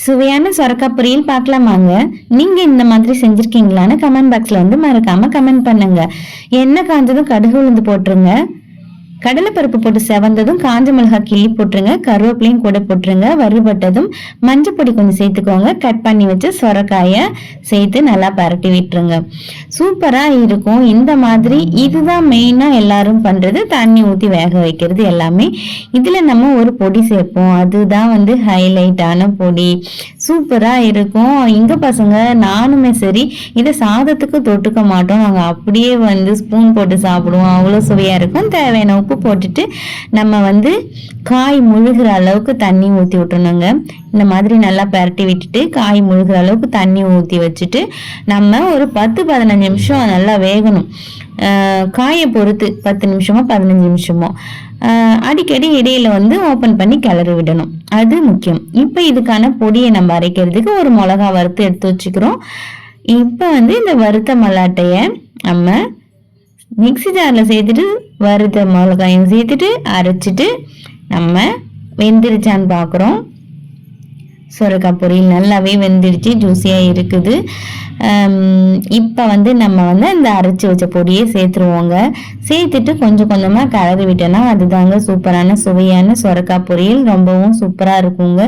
சுவையான சொரக்காய் பொரியல் பார்க்கலாமாங்க. நீங்க இந்த மாதிரி செஞ்சிருக்கீங்களான்னு கமெண்ட் பாக்ஸ்ல வந்து மறக்காம கமெண்ட் பண்ணுங்க. எண்ணெய் காஞ்சதும் கடுகு உளுந்து போட்டுருங்க. கடலைப்பருப்பு போட்டு செவந்ததும் காஞ்ச மிளகாய் கிள்ளி போட்டுருங்க. கருவேப்பிலையும் கூட போட்டுருங்க. வறுபட்டதும் மஞ்சள் பொடி கொஞ்சம் சேர்த்துக்கோங்க. கட் பண்ணி வச்சு சொரக்காய சேர்த்து நல்லா பரட்டி விட்டுருங்க. சூப்பரா இருக்கும். இந்த மாதிரி இதுதான் மெயினா எல்லாரும் பண்றது, தண்ணி ஊத்தி வேக வைக்கிறது எல்லாமே. இதுல நம்ம ஒரு பொடி சேர்ப்போம், அதுதான் வந்து ஹைலைட்டான பொடி. சூப்பரா இருக்கும். எங்க பசங்க நானுமே சரி இதை சாதத்துக்கு தொட்டுக்க மாட்டோம், நாங்க அப்படியே வந்து ஸ்பூன் போட்டு சாப்பிடுவோம். அவ்வளவு சுவையா இருக்கும். தேவையான உப்பு போட்டுட்டு நம்ம வந்து காய் முழுகிற அளவுக்கு தண்ணி ஊற்றி விட்டுணுங்க. இந்த மாதிரி நல்லா பரட்டி விட்டுட்டு காய் முழுகிற அளவுக்கு தண்ணி ஊற்றி வச்சுட்டு நம்ம ஒரு 10-15 நிமிஷம் நல்லா வேகணும். காயை பொறுத்து 10 நிமிஷமோ 15 நிமிஷமோ அடிக்கடி இடையில வந்து ஓப்பன் பண்ணி கிளறி விடணும், அது முக்கியம். இப்போ இதுக்கான பொடியை நம்ம அரைக்கிறதுக்கு ஒரு மிளகா வறுத்து எடுத்து வச்சுக்கிறோம். இப்போ வந்து இந்த வறுத்த மல்லாட்டைய நம்ம மிக்சி ஜாரில் சேர்த்துட்டு வறுத்த மிளகாயும் சேர்த்துட்டு அரைச்சிட்டு நம்ம வெந்துருச்சான்னு பார்க்குறோம். சொரக்காய் பொரியல் நல்லாவே வெந்துடுச்சு, ஜூஸியாக இருக்குது. இப்போ வந்து நம்ம வந்து அந்த அரைச்சி வச்ச பொடியை சேர்த்துருவோங்க. சேர்த்துட்டு கொஞ்சம் கொஞ்சமாக கிளறி விட்டோன்னா அதுதாங்க சூப்பரான சுவையான சொரக்காய் பொரியல். ரொம்பவும் சூப்பராக இருக்குங்க.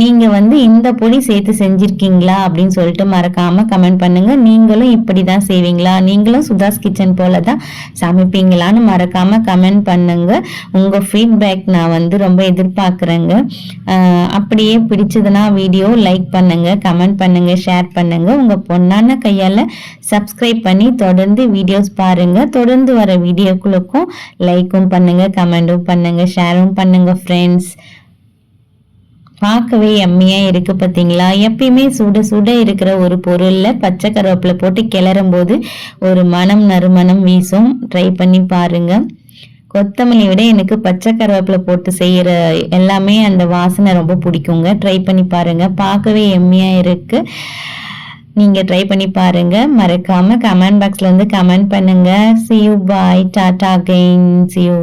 நீங்கள் வந்து இந்த பொடி சேர்த்து செஞ்சுருக்கீங்களா அப்படின்னு சொல்லிட்டு மறக்காமல் கமெண்ட் பண்ணுங்கள். நீங்களும் இப்படி தான் செய்வீங்களா, நீங்களும் சுதாஸ் கிச்சன் போல தான் சமைப்பீங்களான்னு மறக்காமல் கமெண்ட் பண்ணுங்க. உங்கள் ஃபீட்பேக் நான் வந்து ரொம்ப எதிர்பார்க்குறேங்க. அப்படியே பிடிச்சதுன்னா வீடியோ லைக் பண்ணுங்க, கமெண்ட் பண்ணுங்க, ஷேர் பண்ணுங்க. உங்கள் பொண்ணான கையால் சப்ஸ்கிரைப் பண்ணி தொடர்ந்து வீடியோஸ் பாருங்க. தொடர்ந்து வர வீடியோக்களுக்கும் லைக்கும் பண்ணுங்க, கமெண்டும் பண்ணுங்க, ஷேரும் பண்ணுங்க ஃப்ரெண்ட்ஸ். பார்க்கவே எம்மையா இருக்கு பார்த்தீங்களா. எப்பயுமே சுட சுட இருக்கிற ஒரு பொருள்ல பச்சை கருவேப்பிலை போட்டு கிளறும் போது ஒரு மனம் நறுமணம் வீசும். ட்ரை பண்ணி பாருங்க. கொத்தமல்லி விட எனக்கு பச்சை கருவேப்பிலை போட்டு செய்யற எல்லாமே அந்த வாசனை ரொம்ப பிடிக்குங்க. ட்ரை பண்ணி பாருங்க, பார்க்கவே எம்மையா இருக்கு. நீங்க ட்ரை பண்ணி பாருங்க. மறக்காம கமெண்ட் பாக்ஸ்ல வந்து கமெண்ட் பண்ணுங்க. See you, bye, tata again, see you.